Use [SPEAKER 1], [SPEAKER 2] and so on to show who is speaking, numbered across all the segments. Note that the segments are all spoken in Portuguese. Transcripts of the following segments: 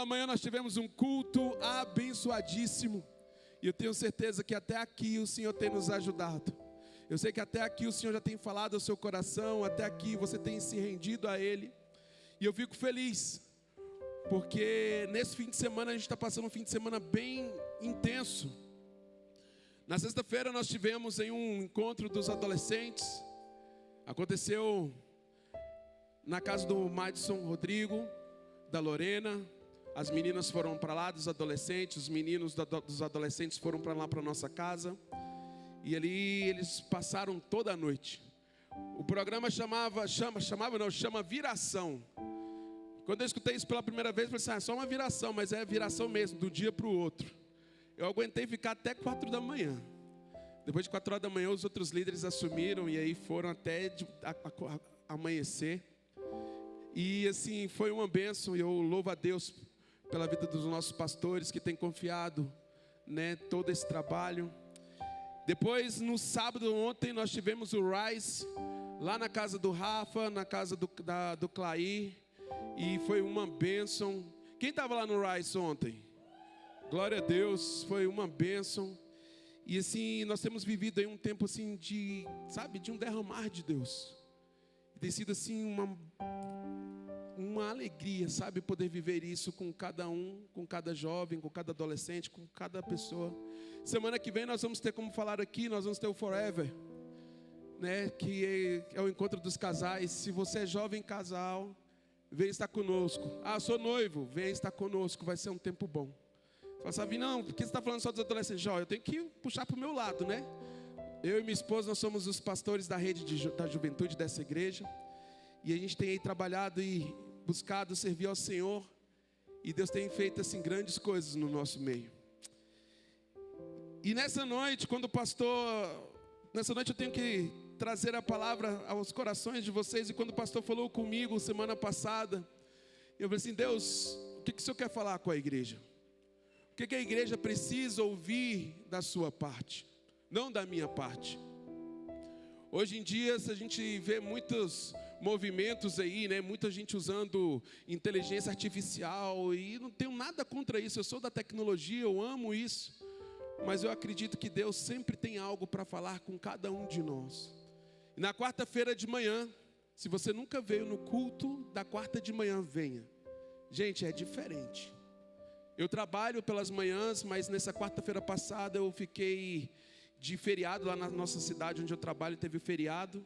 [SPEAKER 1] Pela manhã nós tivemos um culto abençoadíssimo. E eu tenho certeza que até aqui o Senhor tem nos ajudado. Eu sei que até aqui o Senhor já tem falado ao seu coração. Até aqui você tem se rendido a Ele. E eu fico feliz. Porque nesse fim de semana a gente está passando um fim de semana bem intenso. Na sexta-feira nós tivemos em um encontro dos adolescentes. Aconteceu na casa do Madison Rodrigo, da Lorena. As meninas foram para lá dos adolescentes, os meninos dos adolescentes foram para lá para nossa casa. E ali eles passaram toda a noite. O programa chama Viração. Quando eu escutei isso pela primeira vez, eu falei assim, é só uma viração, mas é viração mesmo, do dia para o outro. Eu aguentei ficar até 4 da manhã. Depois de 4 horas da manhã, os outros líderes assumiram e aí foram até amanhecer. E assim, foi uma bênção e eu louvo a Deus pela vida dos nossos pastores que têm confiado, todo esse trabalho. Depois, no sábado, ontem, nós tivemos o Rise, lá na casa do Rafa, na casa do Clair, e foi uma bênção. Quem estava lá no Rise ontem? Glória a Deus, foi uma bênção. E assim, nós temos vivido aí um tempo assim de um derramar de Deus. Tem sido assim uma alegria, poder viver isso com cada um, com cada jovem, com cada adolescente, com cada pessoa. Semana que vem nós vamos ter, como falar aqui, nós vamos ter o Forever, que é o encontro dos casais. Se você é jovem casal, vem estar conosco. Sou noivo, vem estar conosco, vai ser um tempo bom. Você fala, não, por que você está falando só dos adolescentes? Eu tenho que puxar para o meu lado, Eu e minha esposa, nós somos os pastores da rede da juventude dessa igreja. E a gente tem aí trabalhado e buscado servir ao Senhor. E Deus tem feito assim grandes coisas no nosso meio. E nessa noite, nessa noite eu tenho que trazer a palavra aos corações de vocês. E quando o pastor falou comigo semana passada, eu falei assim, Deus, o que o Senhor quer falar com a igreja? O que a igreja precisa ouvir da sua parte, não da minha parte? Hoje em dia, a gente vê muitos movimentos aí, muita gente usando inteligência artificial, e não tenho nada contra isso, eu sou da tecnologia, eu amo isso, mas eu acredito que Deus sempre tem algo para falar com cada um de nós. E na quarta-feira de manhã, se você nunca veio no culto da quarta de manhã, venha. Gente, é diferente. Eu trabalho pelas manhãs, mas nessa quarta-feira passada eu fiquei de feriado lá na nossa cidade onde eu trabalho, teve o feriado.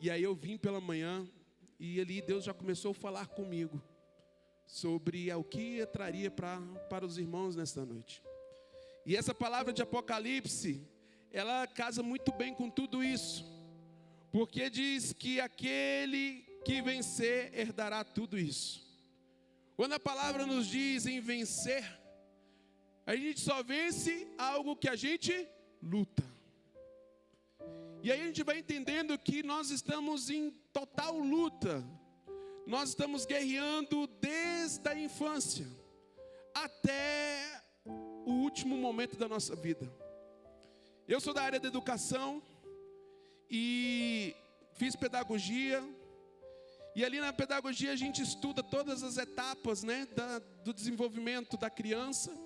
[SPEAKER 1] E aí eu vim pela manhã e ali Deus já começou a falar comigo sobre o que eu traria para os irmãos nesta noite. E essa palavra de Apocalipse, ela casa muito bem com tudo isso. Porque diz que aquele que vencer herdará tudo isso. Quando a palavra nos diz em vencer, a gente só vence algo que a gente luta. E aí a gente vai entendendo que nós estamos em total luta. Nós estamos guerreando desde a infância até o último momento da nossa vida. Eu sou da área da educação e fiz pedagogia. E ali na pedagogia a gente estuda todas as etapas do desenvolvimento da criança.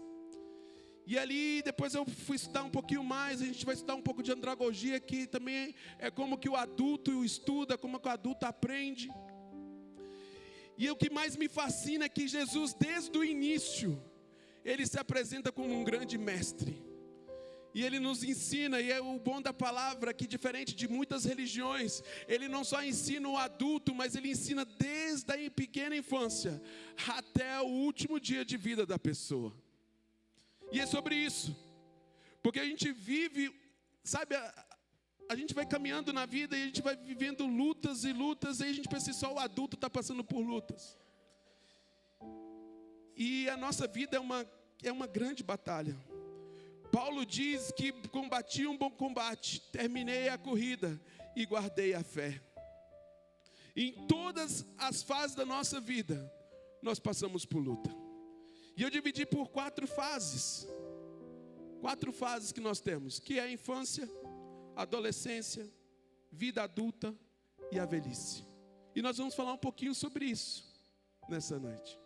[SPEAKER 1] E ali depois eu fui estudar um pouquinho mais, a gente vai estudar um pouco de andragogia, que também é como que o adulto estuda, como que o adulto aprende. E o que mais me fascina é que Jesus, desde o início, Ele se apresenta como um grande mestre. E Ele nos ensina, e é o bom da palavra, que diferente de muitas religiões, Ele não só ensina o adulto, mas Ele ensina desde a pequena infância, até o último dia de vida da pessoa. E é sobre isso, porque a gente vive, a gente vai caminhando na vida e a gente vai vivendo lutas e lutas, e a gente pensa que só o adulto está passando por lutas. E a nossa vida é uma grande batalha. Paulo diz que combati um bom combate, terminei a corrida e guardei a fé. Em todas as fases da nossa vida, nós passamos por luta. E eu dividi por 4 fases. 4 fases que nós temos, que é a infância, adolescência, vida adulta e a velhice. E nós vamos falar um pouquinho sobre isso nessa noite.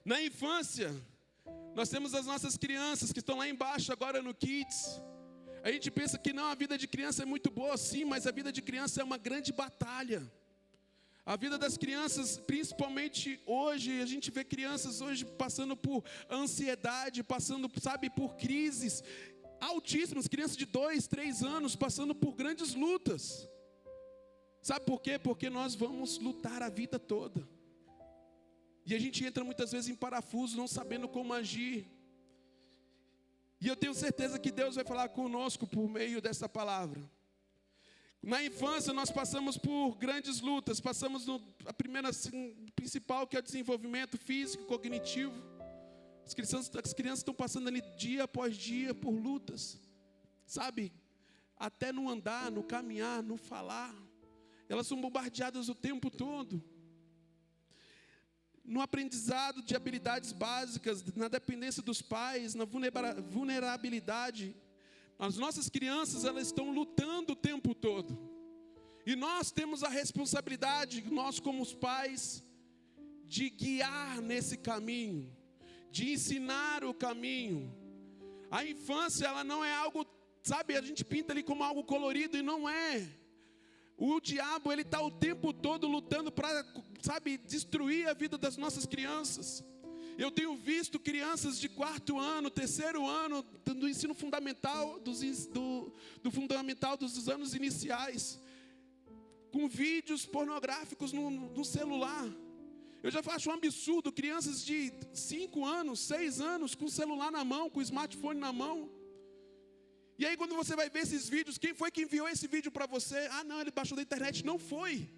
[SPEAKER 1] Na infância, nós temos as nossas crianças que estão lá embaixo agora no Kids. A gente pensa que não, a vida de criança é muito boa, sim, mas a vida de criança é uma grande batalha. A vida das crianças, principalmente hoje, a gente vê crianças hoje passando por ansiedade, passando, sabe, por crises altíssimas, crianças de 2, 3 anos passando por grandes lutas. Sabe por quê? Porque nós vamos lutar a vida toda. E a gente entra muitas vezes em parafuso, não sabendo como agir. E eu tenho certeza que Deus vai falar conosco por meio dessa palavra. Na infância nós passamos por grandes lutas, passamos a primeira, principal, que é o desenvolvimento físico, cognitivo. As crianças estão passando ali dia após dia por lutas, sabe? Até no andar, no caminhar, no falar. Elas são bombardeadas o tempo todo. No aprendizado de habilidades básicas, na dependência dos pais, na vulnerabilidade. As nossas crianças, elas estão lutando o tempo todo. E nós temos a responsabilidade, nós como os pais, de guiar nesse caminho, de ensinar o caminho. A infância, ela não é algo, sabe, a gente pinta ali como algo colorido e não é. O diabo, ele está o tempo todo lutando para, sabe, destruir a vida das nossas crianças. Eu tenho visto crianças de 4º ano, 3º ano, do ensino fundamental, do fundamental dos anos iniciais, com vídeos pornográficos no celular. Eu já acho um absurdo, crianças de 5 anos, 6 anos, com o celular na mão, com o smartphone na mão. E aí quando você vai ver esses vídeos, quem foi que enviou esse vídeo para você? Ah não, ele baixou da internet. Não foi.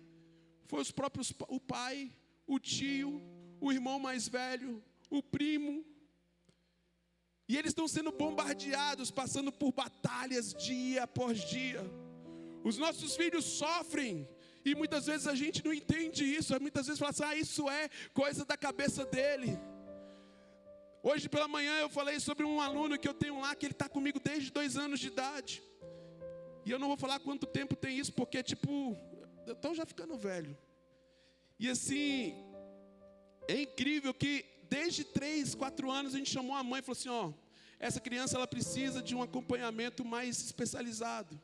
[SPEAKER 1] Foi os próprios, o pai, o tio, o irmão mais velho, o primo. E eles estão sendo bombardeados, passando por batalhas dia após dia. Os nossos filhos sofrem. E muitas vezes a gente não entende isso. Muitas vezes fala assim, isso é coisa da cabeça dele. Hoje pela manhã eu falei sobre um aluno que eu tenho lá, que ele está comigo desde 2 anos de idade. E eu não vou falar quanto tempo tem isso, porque eu estou já ficando velho. E assim, é incrível que desde 3, 4 anos a gente chamou a mãe e falou assim, essa criança ela precisa de um acompanhamento mais especializado.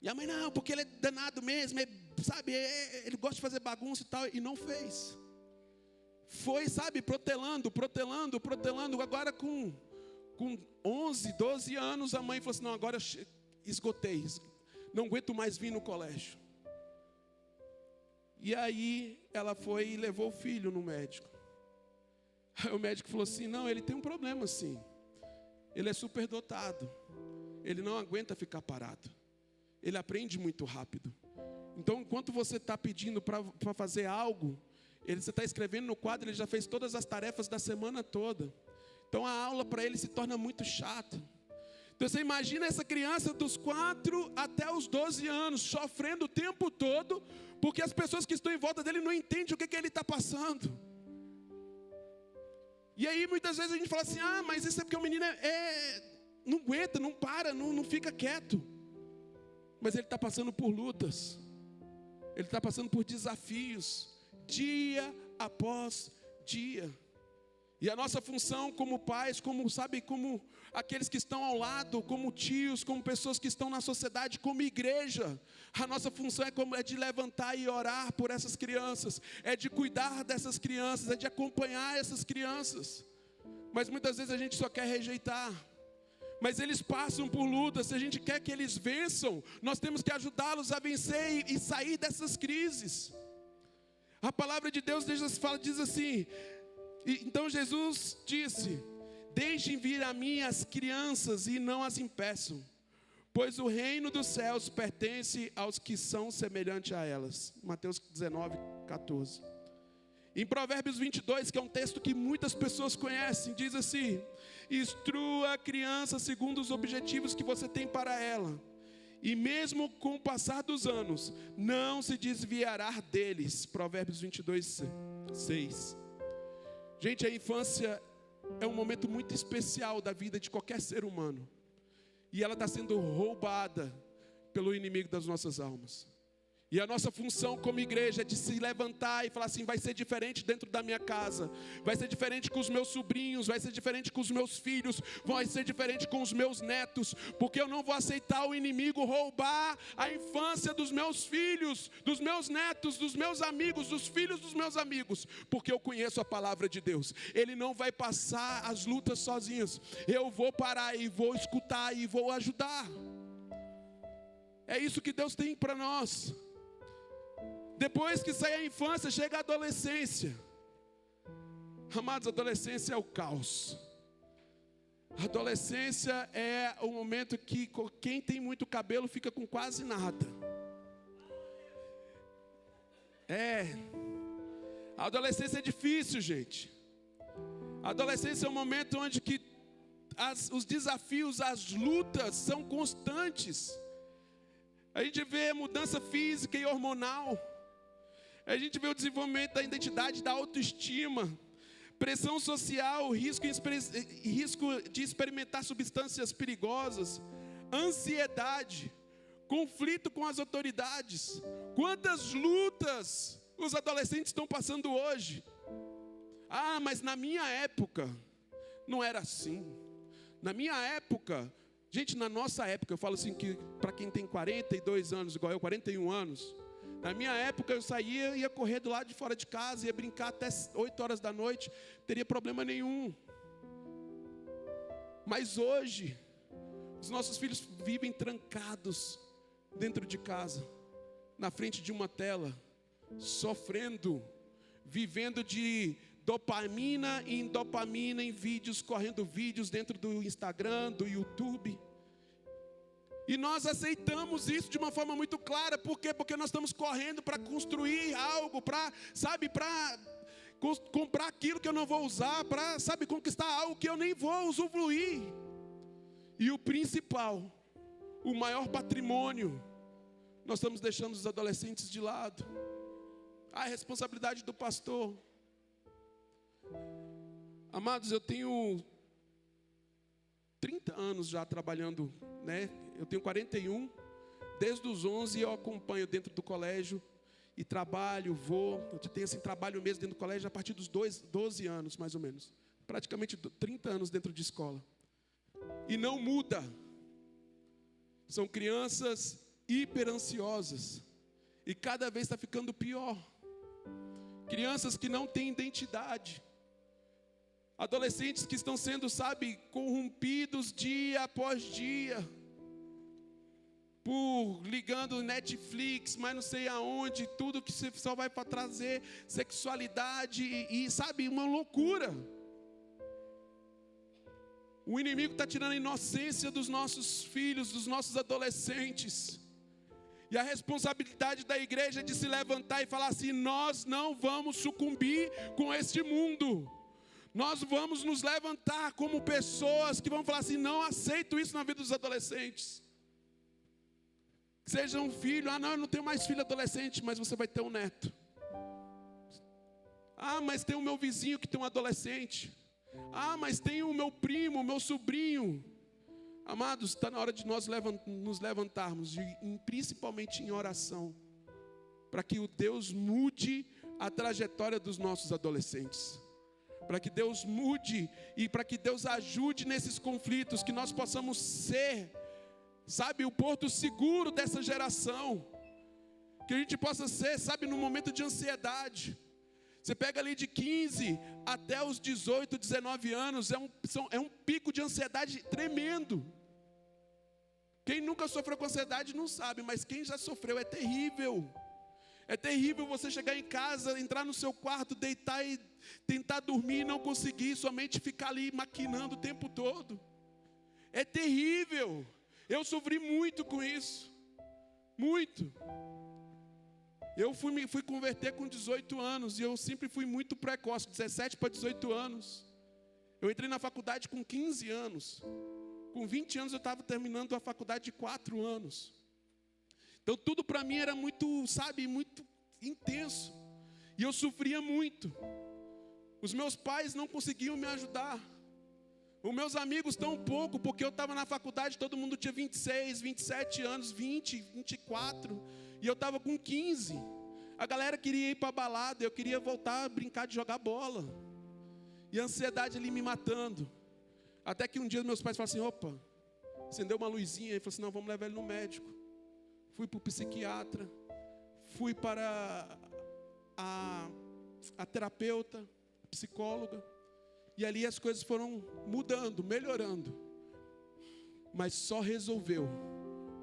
[SPEAKER 1] E a mãe, não, porque ele é danado mesmo, sabe, ele gosta de fazer bagunça e tal, e não fez. Foi, sabe, protelando. Agora com 11, 12 anos, a mãe falou assim, não, agora eu esgotei, não aguento mais vir no colégio. E aí ela foi e levou o filho no médico. Aí o médico falou assim, não, ele tem um problema sim. Ele é superdotado. Ele não aguenta ficar parado. Ele aprende muito rápido. Então, enquanto você está pedindo para fazer algo, você está escrevendo no quadro, ele já fez todas as tarefas da semana toda. Então, a aula para ele se torna muito chata. Então, você imagina essa criança dos 4 até os 12 anos, sofrendo o tempo todo, porque as pessoas que estão em volta dele não entendem o que ele está passando. E aí, muitas vezes a gente fala assim, mas isso é porque o menino não aguenta, não para, não fica quieto. Mas ele está passando por lutas. Ele está passando por desafios, dia após dia. E a nossa função como pais, como aqueles que estão ao lado, como tios, como pessoas que estão na sociedade, como igreja, a nossa função é de levantar e orar por essas crianças, é de cuidar dessas crianças, é de acompanhar essas crianças. Mas muitas vezes a gente só quer rejeitar. Mas eles passam por lutas, se a gente quer que eles vençam, nós temos que ajudá-los a vencer e sair dessas crises. A palavra de Deus diz assim, então Jesus disse, deixem vir a mim as crianças e não as impeçam, pois o reino dos céus pertence aos que são semelhantes a elas. Mateus 19, 14. Em Provérbios 22, que é um texto que muitas pessoas conhecem, diz assim, instrua a criança segundo os objetivos que você tem para ela, e mesmo com o passar dos anos, não se desviará deles. Provérbios 22, 6. Gente, a infância é um momento muito especial da vida de qualquer ser humano. E ela está sendo roubada pelo inimigo das nossas almas. E a nossa função como igreja é de se levantar e falar assim: vai ser diferente dentro da minha casa, vai ser diferente com os meus sobrinhos, vai ser diferente com os meus filhos, vai ser diferente com os meus netos, porque eu não vou aceitar o inimigo roubar a infância dos meus filhos, dos meus netos, dos meus amigos, dos filhos dos meus amigos, porque eu conheço a palavra de Deus. Ele não vai passar as lutas sozinhos, eu vou parar e vou escutar e vou ajudar. É isso que Deus tem para nós. Depois que sai a infância, chega a adolescência. Amados, a adolescência é o caos. A adolescência é o momento que quem tem muito cabelo fica com quase nada. A adolescência é difícil, gente. A adolescência é um momento onde que os desafios, as lutas são constantes. A gente vê mudança física e hormonal. A gente vê o desenvolvimento da identidade, da autoestima, pressão social, risco de experimentar substâncias perigosas, ansiedade, conflito com as autoridades. Quantas lutas os adolescentes estão passando hoje? Ah, mas na minha época não era assim. Na minha época, gente, na nossa época, eu falo assim que para quem tem 42 anos, igual eu, 41 anos, na minha época eu saía, ia correr do lado de fora de casa, ia brincar até 8 horas da noite, não teria problema nenhum. Mas hoje, os nossos filhos vivem trancados dentro de casa, na frente de uma tela, sofrendo, vivendo de dopamina em vídeos, correndo vídeos dentro do Instagram, do YouTube. E nós aceitamos isso de uma forma muito clara. Por quê? Porque nós estamos correndo para construir algo, para comprar aquilo que eu não vou usar, para, conquistar algo que eu nem vou usufruir. E o principal, o maior patrimônio, nós estamos deixando os adolescentes de lado. A responsabilidade do pastor. Amados, eu tenho 30 anos já trabalhando, né? Eu tenho 41, desde os 11 eu acompanho dentro do colégio e trabalho, eu tenho assim, trabalho mesmo dentro do colégio a partir dos 12 anos, mais ou menos. Praticamente 30 anos dentro de escola. E não muda. São crianças hiperansiosas e cada vez está ficando pior. Crianças que não têm identidade. Adolescentes que estão sendo, corrompidos dia após dia. Por ligando Netflix, mas não sei aonde, tudo que você só vai para trazer sexualidade e uma loucura. O inimigo está tirando a inocência dos nossos filhos, dos nossos adolescentes. E a responsabilidade da igreja é de se levantar e falar assim: nós não vamos sucumbir com este mundo. Nós vamos nos levantar como pessoas que vão falar assim: não aceito isso na vida dos adolescentes. Seja um filho, não, eu não tenho mais filho adolescente, mas você vai ter um neto. Mas tem o meu vizinho que tem um adolescente. Mas tem o meu primo, o meu sobrinho. Amados, está na hora de nós nos levantarmos, principalmente em oração, para que o Deus mude a trajetória dos nossos adolescentes. Para que Deus mude e para que Deus ajude nesses conflitos, que nós possamos ser, o porto seguro dessa geração. Que a gente possa ser, no momento de ansiedade. Você pega ali de 15 até os 18, 19 anos, é um pico de ansiedade tremendo. Quem nunca sofreu com ansiedade não sabe, mas quem já sofreu é terrível. É terrível você chegar em casa, entrar no seu quarto, deitar e tentar dormir e não conseguir, somente ficar ali maquinando o tempo todo. É terrível. Eu sofri muito com isso. Muito. Eu fui converter com 18 anos e eu sempre fui muito precoce, 17 para 18 anos. Eu entrei na faculdade com 15 anos. Com 20 anos eu estava terminando a faculdade de 4 anos. Então tudo para mim era muito, muito intenso. E eu sofria muito. Os meus pais não conseguiam me ajudar. Os meus amigos tão pouco, porque eu estava na faculdade, todo mundo tinha 26, 27 anos, 20, 24. E eu estava com 15. A galera queria ir para a balada, eu queria voltar a brincar de jogar bola. E a ansiedade ali me matando. Até que um dia meus pais falaram assim, opa, acendeu uma luzinha. E falou assim, não, vamos levar ele no médico. Fui para o psiquiatra. Fui para a terapeuta, a psicóloga. E ali as coisas foram mudando, melhorando. Mas só resolveu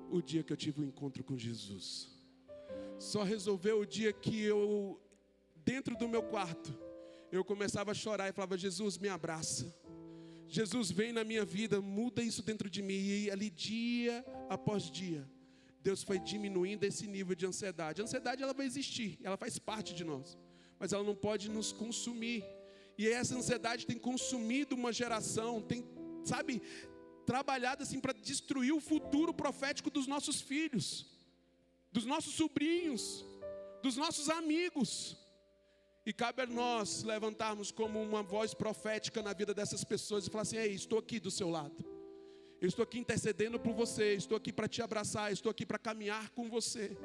[SPEAKER 1] o dia que eu tive um encontro com Jesus. Só resolveu o dia que eu, dentro do meu quarto, eu começava a chorar e falava, Jesus, me abraça. Jesus, vem na minha vida, muda isso dentro de mim. E ali, dia após dia, Deus foi diminuindo esse nível de ansiedade. A ansiedade, ela vai existir, ela faz parte de nós. Mas ela não pode nos consumir. E essa ansiedade tem consumido uma geração, tem, sabe, trabalhado assim para destruir o futuro profético dos nossos filhos, dos nossos sobrinhos, dos nossos amigos. E cabe a nós levantarmos como uma voz profética na vida dessas pessoas e falar assim, ei, estou aqui do seu lado. Eu estou aqui intercedendo por você, estou aqui para te abraçar, estou aqui para caminhar com você.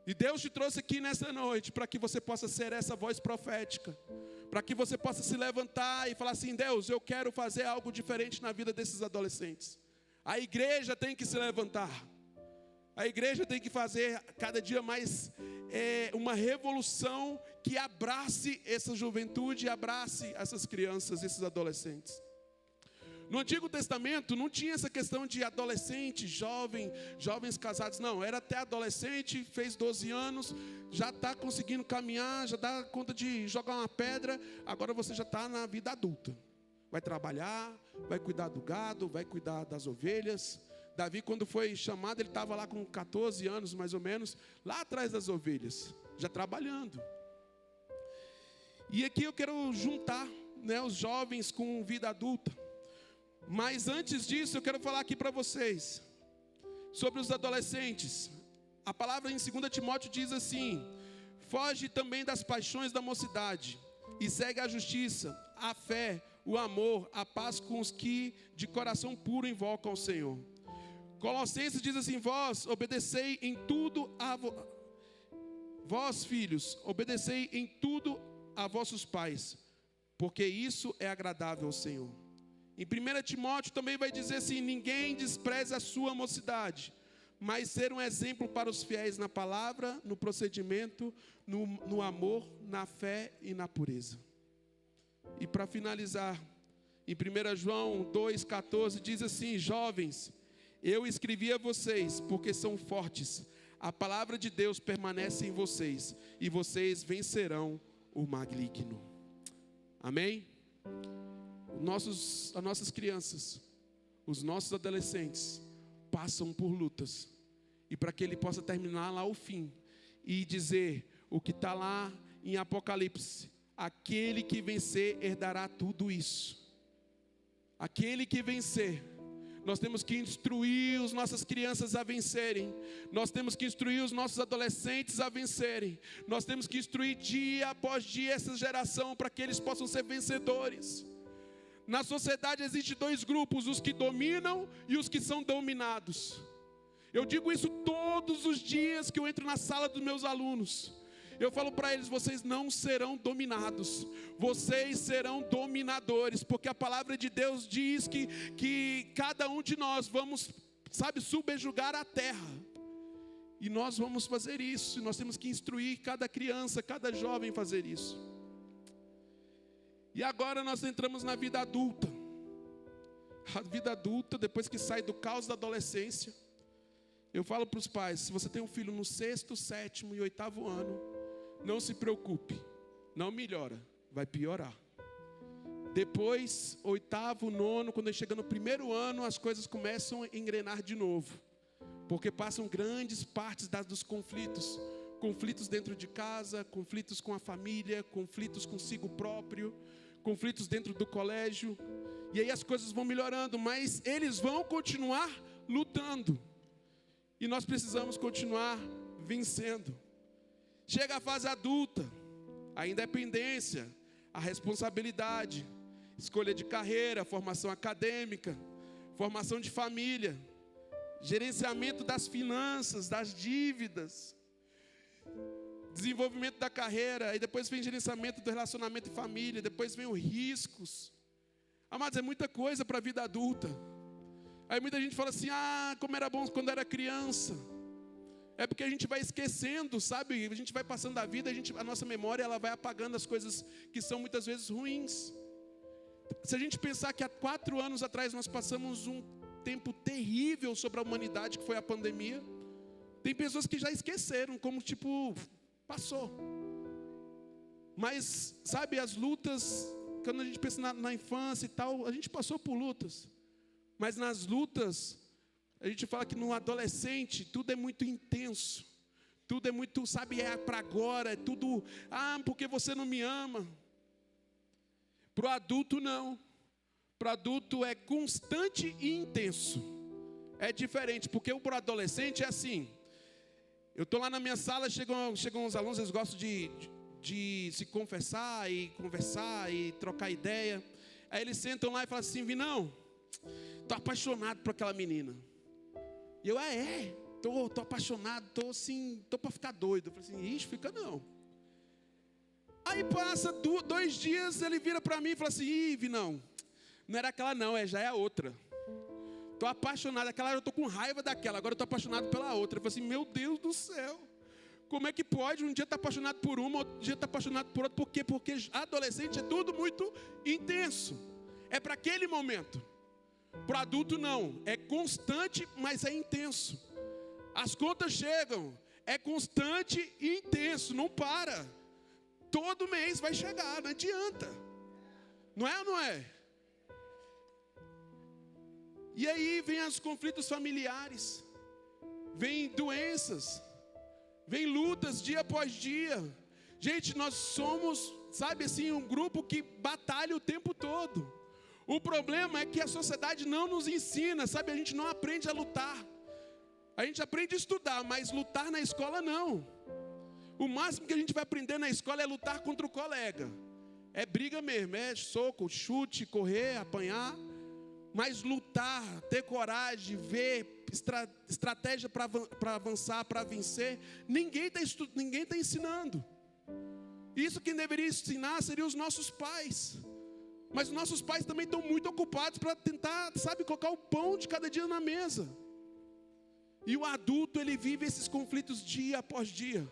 [SPEAKER 1] E Deus te trouxe aqui nessa noite para que você possa ser essa voz profética. Para que você possa se levantar e falar assim, Deus, eu quero fazer algo diferente na vida desses adolescentes. A igreja tem que se levantar. A igreja tem que fazer cada dia mais uma revolução que abrace essa juventude, abrace essas crianças, esses adolescentes. No Antigo Testamento não tinha essa questão de adolescente, jovens casados. Não, era até adolescente, fez 12 anos, já está conseguindo caminhar, já dá conta de jogar uma pedra. Agora você já está na vida adulta. Vai trabalhar, vai cuidar do gado, vai cuidar das ovelhas. Davi, quando foi chamado, ele estava lá com 14 anos, mais ou menos, lá atrás das ovelhas, já trabalhando. E aqui eu quero juntar, né, os jovens com vida adulta. Mas antes disso, eu quero falar aqui para vocês sobre os adolescentes. A palavra em 2 Timóteo diz assim, foge também das paixões da mocidade e segue a justiça, a fé, o amor, a paz com os que de coração puro invocam ao Senhor. Colossenses diz assim, vós obedecei em tudo vós filhos, obedecei em tudo a vossos pais, porque isso é agradável ao Senhor. Em 1 Timóteo também vai dizer assim, ninguém despreze a sua mocidade, mas ser um exemplo para os fiéis na palavra, no procedimento, no amor, na fé e na pureza. E para finalizar, em 1 João 2,14 diz assim, jovens, eu escrevi a vocês porque são fortes, a palavra de Deus permanece em vocês, e vocês vencerão o maligno. Amém? As nossas crianças, os nossos adolescentes passam por lutas. E para que ele possa terminar lá o fim e dizer o que está lá em Apocalipse, aquele que vencer herdará tudo isso. Aquele que vencer, nós temos que instruir as nossas crianças a vencerem. Nós temos que instruir os nossos adolescentes a vencerem. Nós temos que instruir dia após dia essa geração para que eles possam ser vencedores. Na sociedade existem dois grupos, os que dominam e os que são dominados. Eu digo isso todos os dias que eu entro na sala dos meus alunos. Eu falo para eles, vocês não serão dominados, vocês serão dominadores, porque a palavra de Deus diz que cada um de nós vamos, subjugar a terra. E nós vamos fazer isso, nós temos que instruir cada criança, cada jovem a fazer isso. E agora nós entramos na vida adulta. A vida adulta, depois que sai do caos da adolescência, eu falo para os pais, se você tem um filho no 6º, 7º e 8º ano, não se preocupe, não melhora, vai piorar. Depois, 8º, 9º, quando ele chega no 1º ano, as coisas começam a engrenar de novo. Porque passam grandes partes dos conflitos. Conflitos dentro de casa, conflitos com a família, conflitos consigo próprio, conflitos dentro do colégio. E aí as coisas vão melhorando, mas eles vão continuar lutando. E nós precisamos continuar vencendo. Chega a fase adulta, a independência, a responsabilidade, escolha de carreira, formação acadêmica, formação de família. gerenciamento das finanças, das dívidas, desenvolvimento da carreira, aí depois vem gerenciamento do relacionamento e família, depois vem os riscos. Amados, é muita coisa para a vida adulta. Aí muita gente fala assim, como era bom quando era criança. É porque a gente vai esquecendo, sabe? A gente vai passando a vida, a nossa memória ela vai apagando as coisas que são muitas vezes ruins. Se a gente pensar que há 4 anos atrás nós passamos um tempo terrível sobre a humanidade, que foi a pandemia. Tem pessoas que já esqueceram, como passou. Mas, sabe, as lutas, quando a gente pensa na infância e tal, a gente passou por lutas. Mas nas lutas, a gente fala que no adolescente, tudo é muito intenso. Tudo é muito, sabe, é para agora, é tudo, porque você não me ama. Para o adulto, não. Para o adulto é constante e intenso. É diferente, porque para o adolescente é assim. Eu estou lá na minha sala, chegam os alunos, eles gostam de se confessar e conversar e trocar ideia. Aí eles sentam lá e falam assim, Vinão, estou apaixonado por aquela menina. E eu, estou apaixonado, estou para ficar doido. Eu falei assim, ixi, fica não. Aí passa 2 dias, ele vira para mim e fala assim, Vinão, não era aquela não, já é a outra. Estou apaixonado, aquela eu estou com raiva daquela, agora eu estou apaixonado pela outra. Eu falei assim, meu Deus do céu, como é que pode um dia estar apaixonado por uma, outro dia estar apaixonado por outra? Por quê? Porque adolescente é tudo muito intenso, é para aquele momento. Para o adulto não, é constante, mas é intenso. As contas chegam, é constante e intenso, não para. Todo mês vai chegar, não adianta. Não é ou não é? E aí vem os conflitos familiares, vem doenças, vem lutas dia após dia. Gente, nós somos, sabe assim, um grupo que batalha o tempo todo. O problema é que a sociedade não nos ensina, sabe? A gente não aprende a lutar. A gente aprende a estudar, mas lutar na escola não. O máximo que a gente vai aprender na escola é lutar contra o colega. É briga mesmo, é soco, chute, correr, apanhar. Mas lutar, ter coragem, ver estratégia para avançar, para vencer, ninguém está ensinando. Isso quem deveria ensinar seriam os nossos pais. Mas os nossos pais também estão muito ocupados para tentar, sabe, colocar o pão de cada dia na mesa. E o adulto, ele vive esses conflitos dia após dia.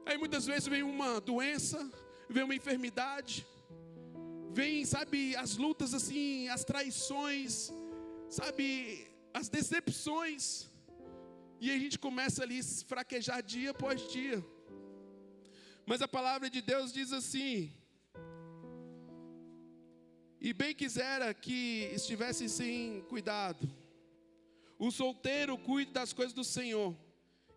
[SPEAKER 1] Aí muitas vezes vem uma doença, vem uma enfermidade, vem, sabe, as lutas assim, as traições, sabe, as decepções. E a gente começa ali a fraquejar dia após dia. Mas a palavra de Deus diz assim: e bem quisera que estivesse sem cuidado. O solteiro cuide das coisas do Senhor.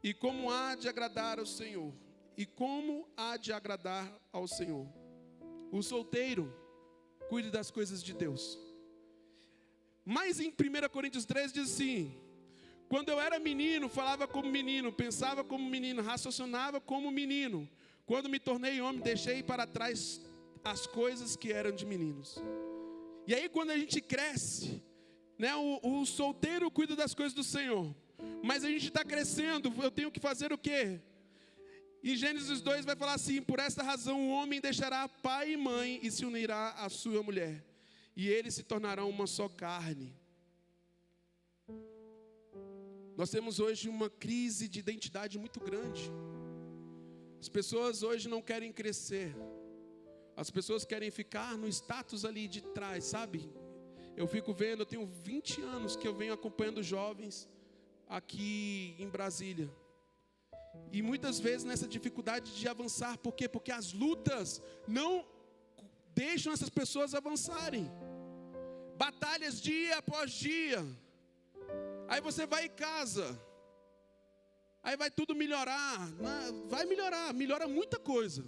[SPEAKER 1] E como há de agradar ao Senhor? E como há de agradar ao Senhor? O solteiro cuide das coisas de Deus. Mas em 1 Coríntios 13 diz assim: quando eu era menino, falava como menino, pensava como menino, raciocinava como menino. Quando me tornei homem, deixei para trás as coisas que eram de meninos. E aí quando a gente cresce, né, o solteiro cuida das coisas do Senhor. Mas a gente está crescendo, eu tenho que fazer o quê? Em Gênesis 2 vai falar assim: por esta razão o homem deixará pai e mãe e se unirá à sua mulher, e eles se tornarão uma só carne. Nós temos hoje uma crise de identidade muito grande. As pessoas hoje não querem crescer. As pessoas querem ficar no status ali de trás, sabe? Eu fico vendo, eu tenho 20 anos que eu venho acompanhando jovens aqui em Brasília. E muitas vezes nessa dificuldade de avançar, por quê? Porque as lutas não deixam essas pessoas avançarem. Batalhas dia após dia. Aí você vai em casa, aí vai tudo melhorar. Vai melhorar, melhora muita coisa.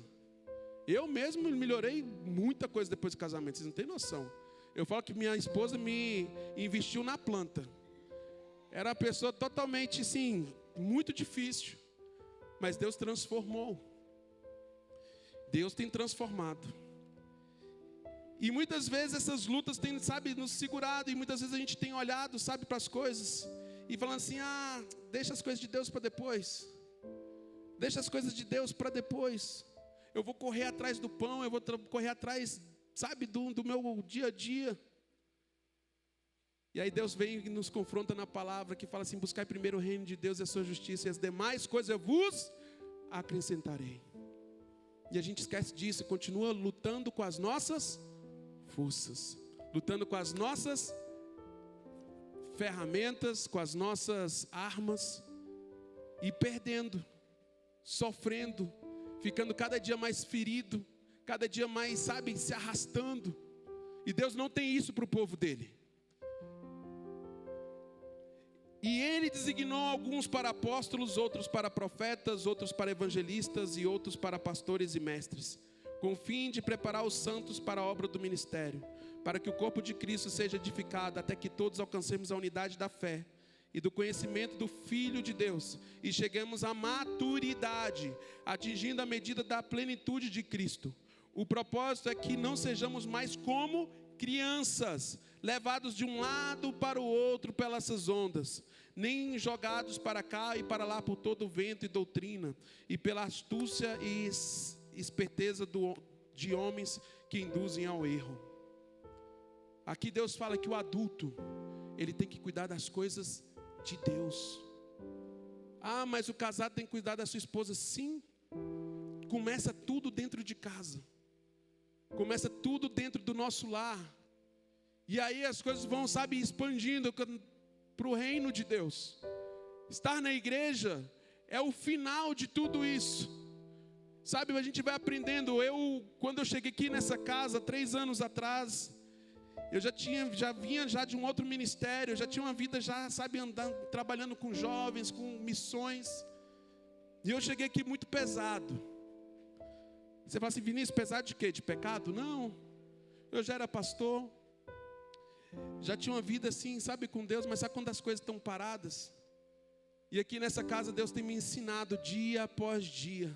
[SPEAKER 1] Eu mesmo melhorei muita coisa depois do casamento, vocês não têm noção. Eu falo que minha esposa me investiu na planta. Era uma pessoa totalmente, assim, muito difícil. Mas Deus transformou. Deus tem transformado. E muitas vezes essas lutas têm, sabe, nos segurado. E muitas vezes a gente tem olhado, sabe, para as coisas. e falando assim, deixa as coisas de Deus para depois. Deixa as coisas de Deus para depois. Eu vou correr atrás do pão, eu vou correr atrás, sabe, do meu dia a dia. E aí Deus vem e nos confronta na palavra que fala assim, buscai primeiro o reino de Deus e a sua justiça, e as demais coisas eu vos acrescentarei. E a gente esquece disso e continua lutando com as nossas forças, lutando com as nossas ferramentas, com as nossas armas, e perdendo, sofrendo, ficando cada dia mais ferido, cada dia mais, sabe, se arrastando. E Deus não tem isso para o povo dele. E ele designou alguns para apóstolos, outros para profetas, outros para evangelistas e outros para pastores e mestres, com o fim de preparar os santos para a obra do ministério, para que o corpo de Cristo seja edificado, até que todos alcancemos a unidade da fé e do conhecimento do Filho de Deus, e cheguemos à maturidade, atingindo a medida da plenitude de Cristo. O propósito é que não sejamos mais como crianças, levados de um lado para o outro pelas ondas, nem jogados para cá e para lá por todo o vento e doutrina, e pela astúcia e esperteza de homens que induzem ao erro. Aqui Deus fala que o adulto, ele tem que cuidar das coisas de Deus. Mas o casado tem que cuidar da sua esposa. Sim, começa tudo dentro de casa, começa tudo dentro do nosso lar. E aí as coisas vão, sabe, expandindo para o reino de Deus. Estar na igreja é o final de tudo isso. Sabe, a gente vai aprendendo. Quando eu cheguei aqui nessa casa, 3 anos atrás, eu já vinha de um outro ministério, eu já tinha uma vida já, sabe, andando, trabalhando com jovens, com missões. E eu cheguei aqui muito pesado. Você fala assim, Vinícius, pesado de quê? De pecado? Não. Eu já era pastor, já tinha uma vida assim, sabe, com Deus, mas sabe quando as coisas estão paradas? E aqui nessa casa Deus tem me ensinado dia após dia.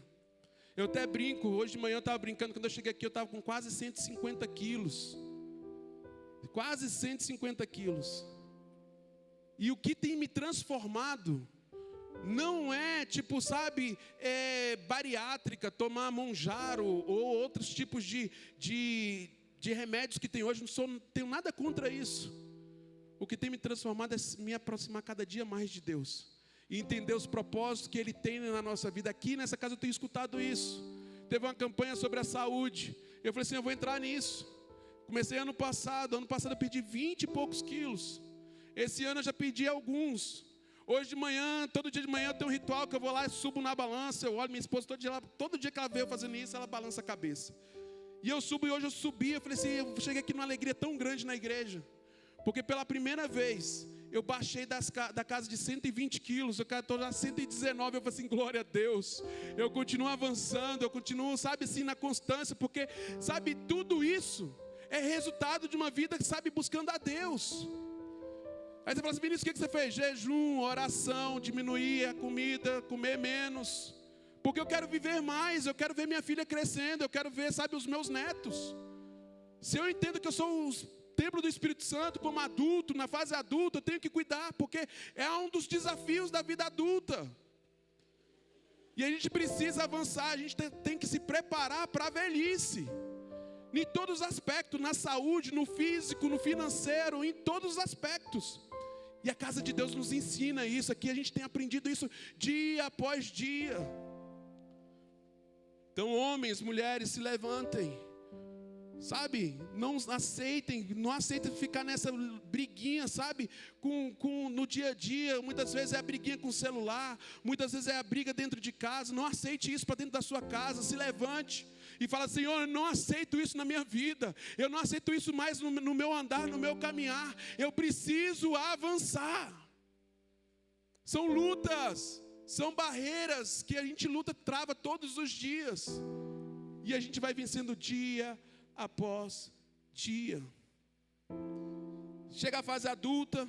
[SPEAKER 1] Eu até brinco, hoje de manhã eu estava brincando, quando eu cheguei aqui eu estava com quase 150 quilos. Quase 150 quilos. E o que tem me transformado não é tipo, sabe, bariátrica, tomar Monjaro ou outros tipos de remédios que tem hoje. Não tenho nada contra isso. O que tem me transformado é me aproximar cada dia mais de Deus e entender os propósitos que Ele tem na nossa vida. Aqui nessa casa eu tenho escutado isso. Teve uma campanha sobre a saúde. Eu falei assim, eu vou entrar nisso. Comecei ano passado eu perdi 20 e poucos quilos. Esse ano eu já perdi alguns. Hoje de manhã, todo dia de manhã eu tenho um ritual que eu vou lá e subo na balança. Eu olho minha esposa todo dia que ela veio fazendo isso, ela balança a cabeça. E eu subo, e hoje eu subi, eu falei assim, eu cheguei aqui numa alegria tão grande na igreja. Porque pela primeira vez, eu baixei da casa de 120 quilos, eu estou já 119, eu falei assim, glória a Deus. Eu continuo avançando, eu continuo, sabe, assim, na constância, porque, sabe, tudo isso é resultado de uma vida, sabe, buscando a Deus. Aí você fala assim, Vinícius, o que você fez? Jejum, oração, diminuir a comida, comer menos. Porque eu quero viver mais, eu quero ver minha filha crescendo, eu quero ver, sabe, os meus netos. Se eu entendo que eu sou o templo do Espírito Santo, como adulto, na fase adulta, eu tenho que cuidar, porque é um dos desafios da vida adulta. E a gente precisa avançar, a gente tem que se preparar para a velhice. Em todos os aspectos, na saúde, no físico, no financeiro, em todos os aspectos. E a casa de Deus nos ensina isso. Aqui a gente tem aprendido isso dia após dia. Então, homens, mulheres, se levantem. Sabe, não aceitem ficar nessa briguinha, sabe, no dia a dia. Muitas vezes é a briguinha com o celular, muitas vezes é a briga dentro de casa. Não aceite isso para dentro da sua casa. Se levante e fala, Senhor, eu não aceito isso na minha vida, eu não aceito isso mais no meu andar, no meu caminhar, eu preciso avançar. São lutas, são barreiras que a gente trava todos os dias, e a gente vai vencendo dia após dia. Chega a fase adulta,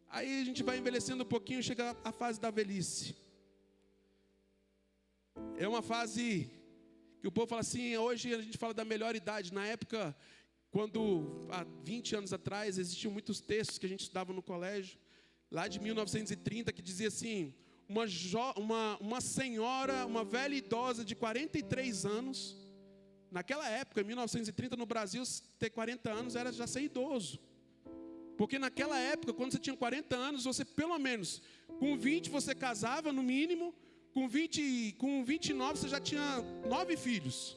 [SPEAKER 1] aí a gente vai envelhecendo um pouquinho, chega a fase da velhice. É uma fase que o povo fala assim, hoje a gente fala da melhor idade. Na época, quando há 20 anos atrás, existiam muitos textos que a gente estudava no colégio. lá de 1930, que dizia assim: uma senhora, uma velha idosa de 43 anos, naquela época, em 1930, no Brasil, ter 40 anos era já ser idoso. Porque naquela época, quando você tinha 40 anos, você pelo menos, com 20 você casava no mínimo, com 29 você já tinha 9 filhos.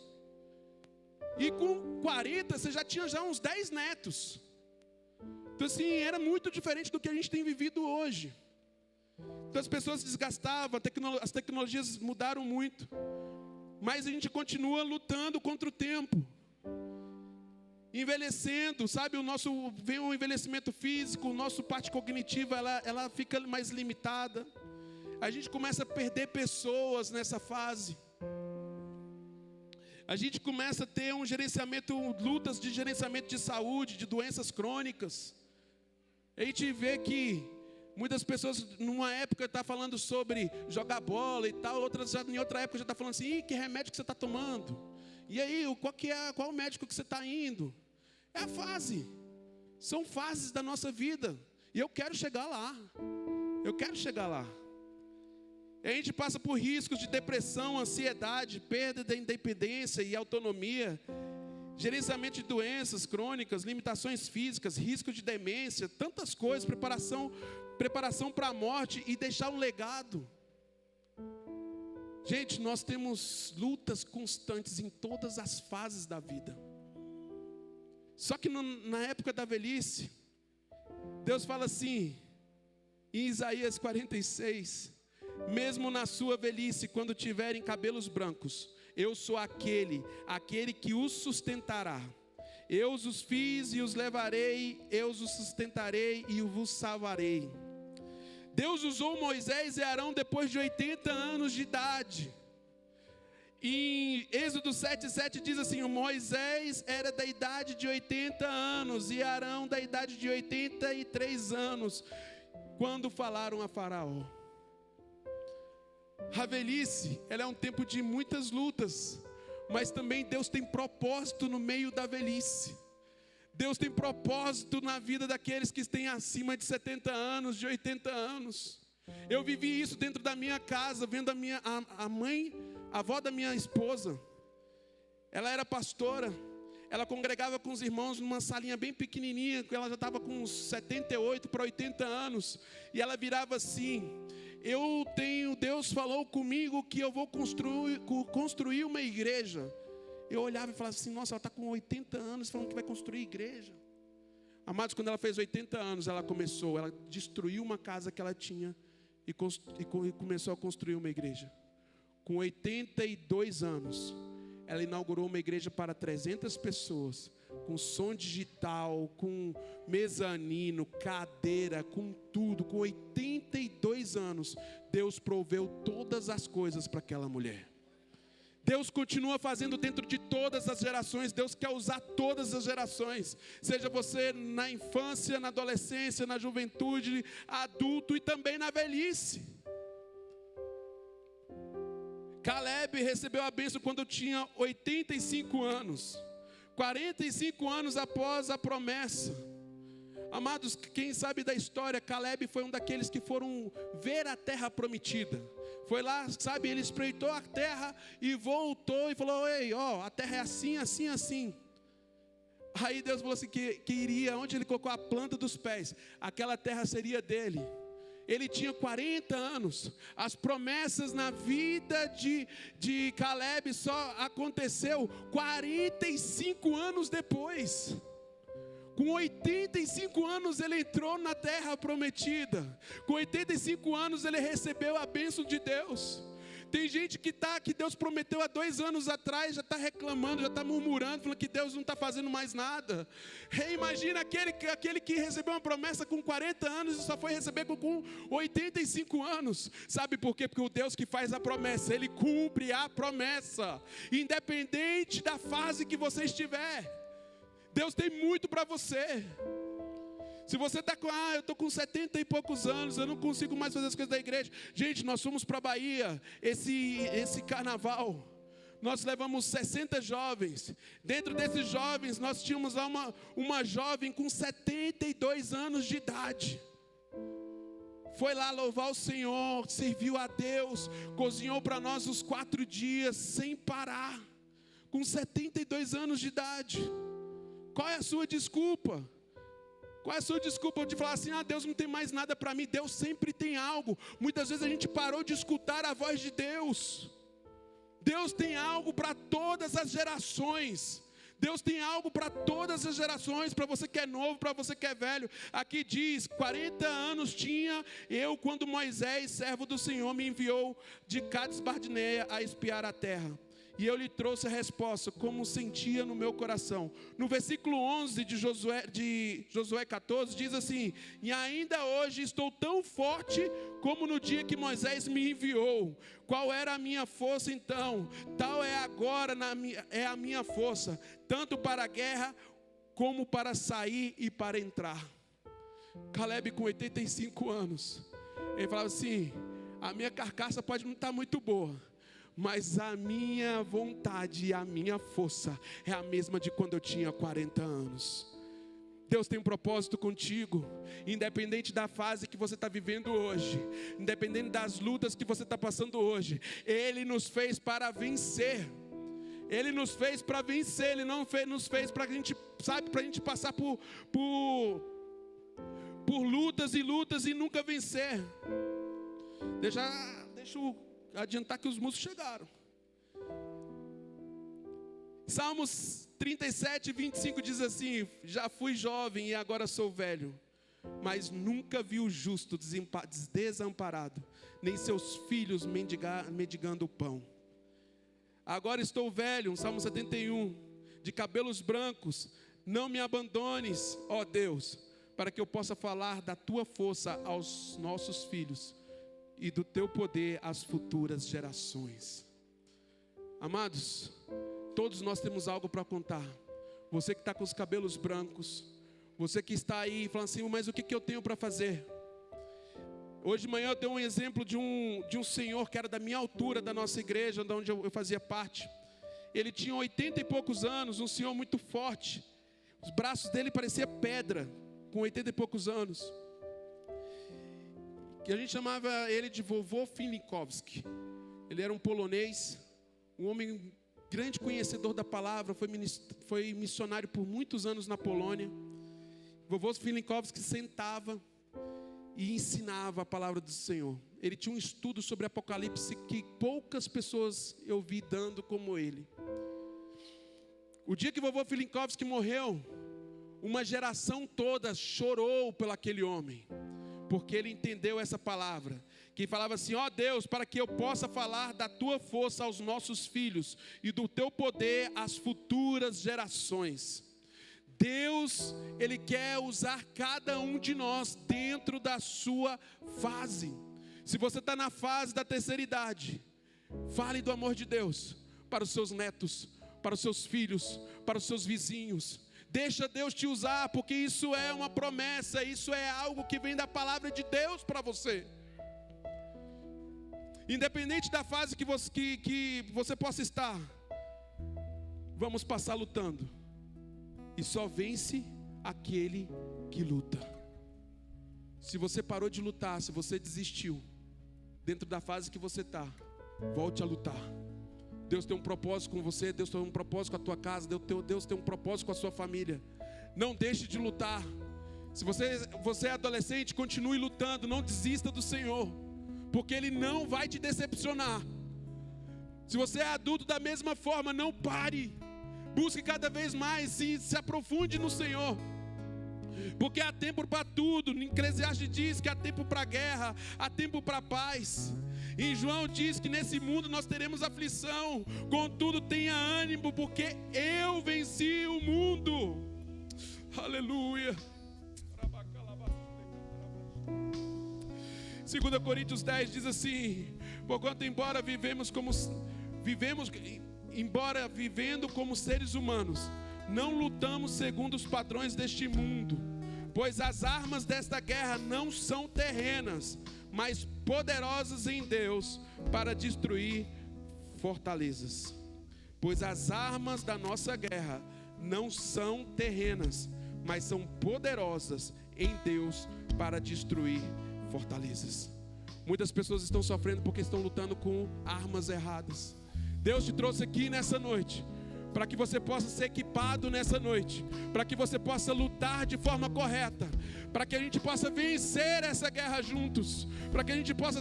[SPEAKER 1] E com 40 você já tinha uns 10 netos. Então assim, era muito diferente do que a gente tem vivido hoje. Então as pessoas se desgastavam, as tecnologias mudaram muito. Mas a gente continua lutando contra o tempo. Envelhecendo, sabe, vem o envelhecimento físico, o nosso parte cognitiva, ela fica mais limitada. A gente começa a perder pessoas nessa fase. A gente começa a ter lutas de gerenciamento de saúde, de doenças crônicas. A gente vê que muitas pessoas, numa época, estão falando sobre jogar bola e tal, em outra época já estão falando assim: que remédio que você está tomando? E aí, qual o médico que você está indo? É a fase. São fases da nossa vida. E eu quero chegar lá. E a gente passa por riscos de depressão, ansiedade, perda da independência e autonomia, gerenciamento de doenças crônicas, limitações físicas, risco de demência, tantas coisas, preparação para a morte e deixar um legado. Gente, nós temos lutas constantes em todas as fases da vida. Só que na época da velhice, Deus fala assim, em Isaías 46, mesmo na sua velhice, quando tiverem cabelos brancos, eu sou aquele que os sustentará. Eu os fiz e os levarei, eu os sustentarei e vos salvarei. Deus usou Moisés e Arão depois de 80 anos de idade. Em Êxodo 7:7 diz assim: Moisés era da idade de 80 anos e Arão da idade de 83 anos, quando falaram a Faraó. A velhice, ela é um tempo de muitas lutas, mas também Deus tem propósito no meio da velhice. Deus tem propósito na vida daqueles que têm acima de 70 anos, de 80 anos. Eu vivi isso dentro da minha casa, vendo a avó da minha esposa. Ela era pastora, ela congregava com os irmãos numa salinha bem pequenininha, ela já estava com uns 78 para 80 anos, e ela virava assim: Deus falou comigo que eu vou construir uma igreja. Eu olhava e falava assim: nossa, ela está com 80 anos falando que vai construir igreja. Amados, quando ela fez 80 anos, ela destruiu uma casa que ela tinha e começou a construir uma igreja. Com 82 anos, ela inaugurou uma igreja para 300 pessoas, com som digital, com mezanino, cadeira, com tudo. Com 82 anos, Deus proveu todas as coisas para aquela mulher. Deus continua fazendo dentro de todas as gerações. Deus quer usar todas as gerações. Seja você na infância, na adolescência, na juventude, adulto e também na velhice. Caleb recebeu a bênção quando tinha 85 anos. 45 anos após a promessa. Amados, quem sabe da história, Caleb foi um daqueles que foram ver a terra prometida. Foi lá, sabe, ele espreitou a terra e voltou e falou: ei, a terra é assim, assim, assim. Aí Deus falou assim que iria, onde ele colocou a planta dos pés, aquela terra seria dele. Ele tinha 40 anos. As promessas na vida de Caleb só aconteceu 45 anos depois. Com 85 anos ele entrou na terra prometida. Com 85 anos ele recebeu a bênção de Deus. Tem gente que Deus prometeu há 2 anos atrás, já está reclamando, já está murmurando, falando que Deus não está fazendo mais nada. Imagina aquele que recebeu uma promessa com 40 anos e só foi receber com 85 anos. Sabe por quê? Porque o Deus que faz a promessa, Ele cumpre a promessa, independente da fase que você estiver. Deus tem muito para você. Se você está com, eu estou com 70 e poucos anos, eu não consigo mais fazer as coisas da igreja. Gente, nós fomos para a Bahia, esse carnaval. Nós levamos 60 jovens. Dentro desses jovens, nós tínhamos lá uma jovem com 72 anos de idade. foi lá louvar o Senhor, serviu a Deus, cozinhou para nós os 4 dias, sem parar, com 72 anos de idade. Qual é a sua desculpa? Qual é a sua desculpa de falar assim, Deus não tem mais nada para mim? Deus sempre tem algo. Muitas vezes a gente parou de escutar a voz de Deus. Deus tem algo para todas as gerações. Deus tem algo para todas as gerações, para você que é novo, para você que é velho. Aqui diz, 40 anos tinha eu quando Moisés, servo do Senhor, me enviou de Cádiz Barneia a espiar a terra. E eu lhe trouxe a resposta, como sentia no meu coração. No versículo 11 de Josué 14, diz assim: e ainda hoje estou tão forte como no dia que Moisés me enviou. Qual era a minha força então? Tal é agora é a minha força, tanto para a guerra, como para sair e para entrar. Caleb com 85 anos, ele falava assim, a minha carcaça pode não estar muito boa, mas a minha vontade e a minha força é a mesma de quando eu tinha 40 anos. Deus tem um propósito contigo, independente da fase que você está vivendo hoje, independente das lutas que você está passando hoje. Ele nos fez para vencer. Ele nos fez para vencer. Ele não nos fez para a gente, para a gente passar por lutas e lutas e nunca vencer. Deixa eu adiantar que os músicos chegaram. Salmos 37, 25 diz assim: já fui jovem e agora sou velho, mas nunca vi o justo desamparado, nem seus filhos mendigando o pão. Agora estou velho, Salmo 71, de cabelos brancos, não me abandones, ó Deus, para que eu possa falar da tua força aos nossos filhos e do teu poder às futuras gerações. Amados, todos nós temos algo para contar. Você que está com os cabelos brancos, você que está aí falando assim, mas o que eu tenho para fazer? Hoje de manhã eu dei um exemplo de um senhor que era da minha altura, da nossa igreja, de onde eu fazia parte. Ele tinha 80 e poucos anos, um senhor muito forte. Os braços dele pareciam pedra, com 80 e poucos anos. Que a gente chamava ele de vovô Finikowski. Ele era um polonês, um homem grande conhecedor da palavra, foi missionário por muitos anos na Polônia. Vovô Finikowski sentava e ensinava a palavra do Senhor. Ele tinha um estudo sobre Apocalipse que poucas pessoas eu vi dando como ele. O dia que vovô Finikowski morreu, uma geração toda chorou por aquele homem, porque ele entendeu essa palavra, que falava assim, ó Deus, para que eu possa falar da tua força aos nossos filhos e do teu poder às futuras gerações. Deus, Ele quer usar cada um de nós dentro da sua fase. Se você está na fase da terceira idade, fale do amor de Deus para os seus netos, para os seus filhos, para os seus vizinhos. Deixa Deus te usar, porque isso é uma promessa, isso é algo que vem da palavra de Deus para você. Independente da fase que você possa estar, vamos passar lutando. E só vence aquele que luta. Se você parou de lutar, se você desistiu, dentro da fase que você está, volte a lutar. Deus tem um propósito com você, Deus tem um propósito com a tua casa, Deus tem um propósito com a sua família. Não deixe de lutar. Se você é adolescente, continue lutando, não desista do Senhor, porque Ele não vai te decepcionar. Se você é adulto, da mesma forma, não pare. Busque cada vez mais e se aprofunde no Senhor. Porque há tempo para tudo. Em Eclesiastes diz que há tempo para guerra, há tempo para paz. Em João diz que nesse mundo nós teremos aflição. Contudo, tenha ânimo, porque eu venci o mundo. Aleluia. 2 Coríntios 10 diz assim: porquanto embora vivendo como seres humanos, não lutamos segundo os padrões deste mundo, pois as armas desta guerra não são terrenas, mas poderosas em Deus para destruir fortalezas. Pois as armas da nossa guerra não são terrenas, mas são poderosas em Deus para destruir fortalezas. Muitas pessoas estão sofrendo porque estão lutando com armas erradas. Deus te trouxe aqui nessa noite para que você possa ser equipado nessa noite, para que você possa lutar de forma correta, para que a gente possa vencer essa guerra juntos, para que a gente possa,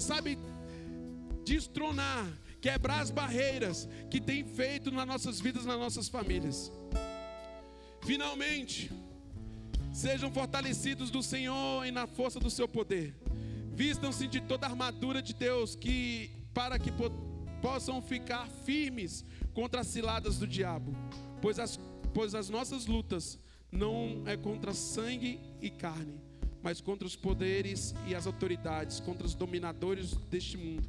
[SPEAKER 1] destronar, quebrar as barreiras que tem feito nas nossas vidas, nas nossas famílias. Finalmente, sejam fortalecidos do Senhor e na força do seu poder. Vistam-se de toda a armadura de Deus, para que possam ficar firmes contra as ciladas do diabo. Pois as nossas lutas não é contra sangue e carne, mas contra os poderes e as autoridades, contra os dominadores deste mundo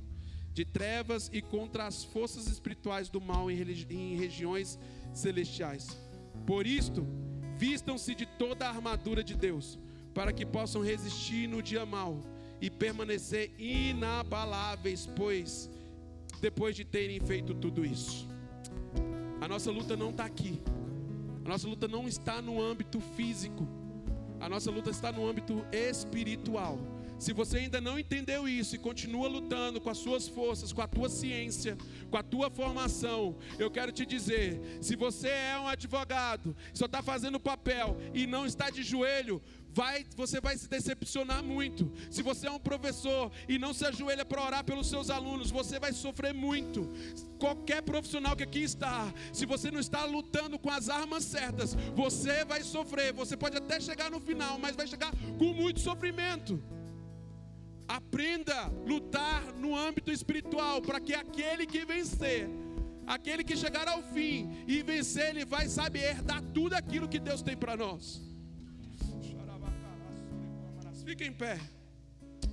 [SPEAKER 1] de trevas e contra as forças espirituais do mal em regiões celestiais. Por isto, vistam-se de toda a armadura de Deus, para que possam resistir no dia mau e permanecer inabaláveis, pois depois de terem feito tudo isso. A nossa luta não está aqui. A nossa luta não está no âmbito físico. A nossa luta está no âmbito espiritual. Se você ainda não entendeu isso e continua lutando com as suas forças, com a tua ciência, com a tua formação, eu quero te dizer, se você é um advogado, só está fazendo papel e não está de joelho, você vai se decepcionar muito. Se você é um professor e não se ajoelha para orar pelos seus alunos, você vai sofrer muito. Qualquer profissional que aqui está, se você não está lutando com as armas certas, você vai sofrer. Você pode até chegar no final, mas vai chegar com muito sofrimento. Aprenda a lutar no âmbito espiritual, para que aquele que vencer, aquele que chegar ao fim e vencer, ele vai herdar tudo aquilo que Deus tem para nós. Fica em pé.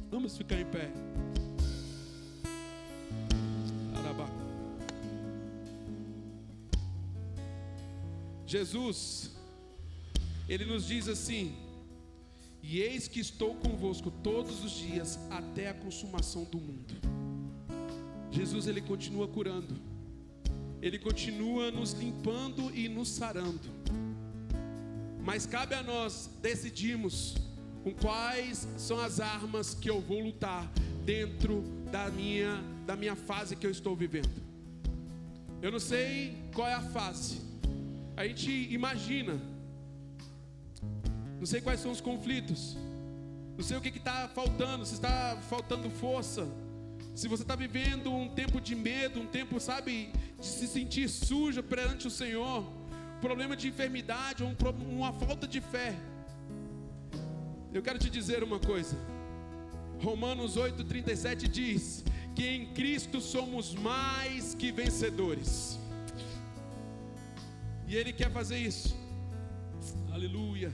[SPEAKER 1] Vamos ficar em pé. Jesus, ele nos diz assim: e eis que estou convosco todos os dias até a consumação do mundo. Jesus, ele continua curando, ele continua nos limpando e nos sarando, mas cabe a nós decidirmos com quais são as armas que eu vou lutar dentro da minha fase que eu estou vivendo. Eu não sei qual é a fase. A gente imagina. Não sei quais são os conflitos. Não sei o que está faltando. Se está faltando força. Se você está vivendo um tempo de medo, um tempo, de se sentir sujo perante o Senhor. Problema de enfermidade ou uma falta de fé. Eu quero te dizer uma coisa. Romanos 8:37 diz que em Cristo somos mais que vencedores. E Ele quer fazer isso. Aleluia.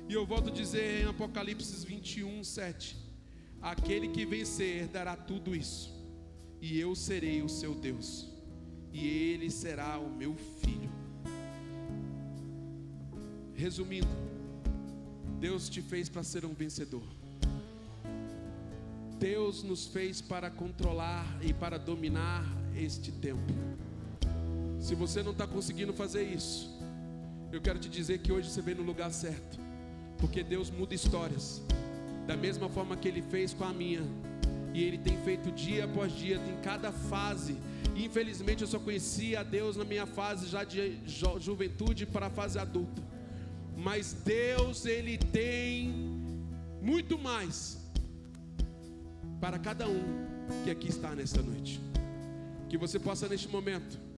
[SPEAKER 1] E eu volto a dizer em Apocalipse 21:7: aquele que vencer herdará tudo isso, e eu serei o seu Deus, e ele será o meu filho. Resumindo, Deus te fez para ser um vencedor. Deus nos fez para controlar e para dominar este tempo. Se você não está conseguindo fazer isso, eu quero te dizer que hoje você veio no lugar certo, porque Deus muda histórias, da mesma forma que Ele fez com a minha, e Ele tem feito dia após dia, em cada fase. Infelizmente eu só conhecia a Deus na minha fase já de juventude para a fase adulta, mas Deus, Ele tem muito mais para cada um que aqui está nesta noite. Que você possa neste momento